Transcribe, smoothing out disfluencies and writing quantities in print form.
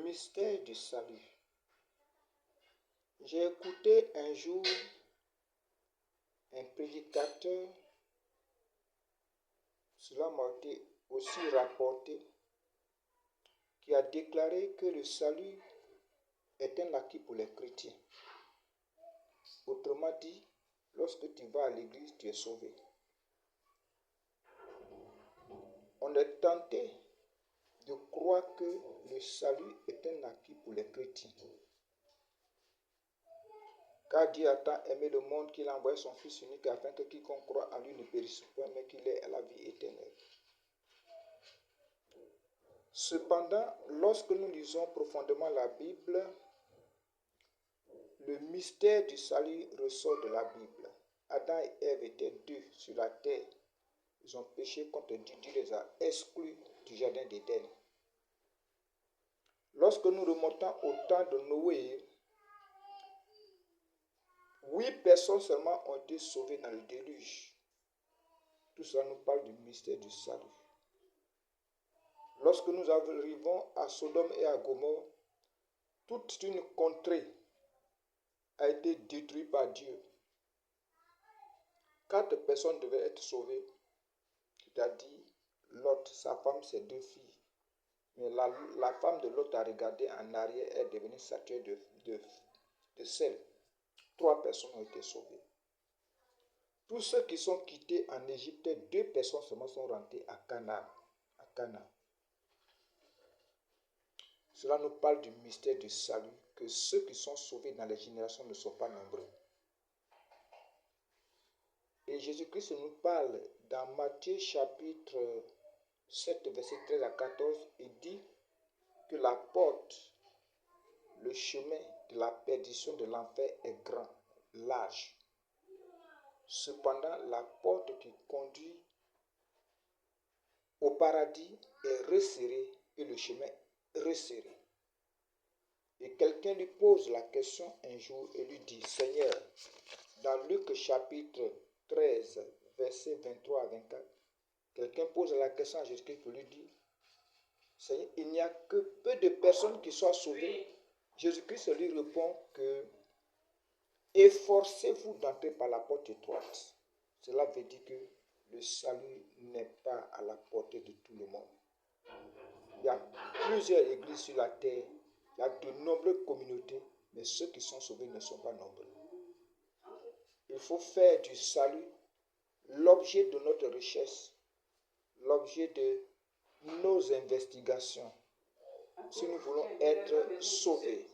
mystère du salut. J'ai écouté un jour un prédicateur, cela m'a été aussi rapporté, qui a déclaré que le salut est un acquis pour les chrétiens. Autrement dit, lorsque tu vas à l'église, tu es sauvé. On est tenté de croire que le salut est un acquis pour les chrétiens. Car Dieu a tant aimé le monde qu'il a envoyé son Fils unique afin que quiconque croit en lui ne périsse point, mais qu'il ait la vie éternelle. Cependant, lorsque nous lisons profondément la Bible, le mystère du salut ressort de la Bible. Adam et Ève étaient deux sur la terre. Ils ont péché contre Dieu. Dieu les a exclus du jardin d'Éden. Lorsque nous remontons au temps de Noé, 8 personnes seulement ont été sauvées dans le déluge. Tout cela nous parle du mystère du salut. Lorsque nous arrivons à Sodome et à Gomorrhe, toute une contrée a été détruite par Dieu. 4 personnes devaient être sauvées, c'est-à-dire Lot, sa femme, ses 2 filles. Mais la femme de Lot a regardé en arrière, elle est devenue saturée de sel. 3 personnes ont été sauvées. Tous ceux qui sont quittés en Égypte, 2 personnes seulement sont rentrées à Canaan. Cela nous parle du mystère du salut, que ceux qui sont sauvés dans les générations ne sont pas nombreux. Et Jésus-Christ nous parle dans Matthieu chapitre 7, verset 13 à 14, il dit que la porte, le chemin de la perdition de l'enfer est grand, large. Cependant, la porte qui conduit au paradis est resserrée et le chemin resserré. Et quelqu'un lui pose la question un jour et lui dit, Seigneur, dans Luc chapitre 13, versets 23 à 24, quelqu'un pose la question à Jésus-Christ pour lui dire, Seigneur, il n'y a que peu de personnes qui soient sauvées. Jésus-Christ lui répond que efforcez-vous d'entrer par la porte étroite. Cela veut dire que le salut n'est pas à la portée de tout le monde. Il y a plusieurs églises sur la terre, il y a de nombreuses communautés, mais ceux qui sont sauvés ne sont pas nombreux. Il faut faire du salut l'objet de notre recherche, l'objet de nos investigations, si nous voulons être sauvés.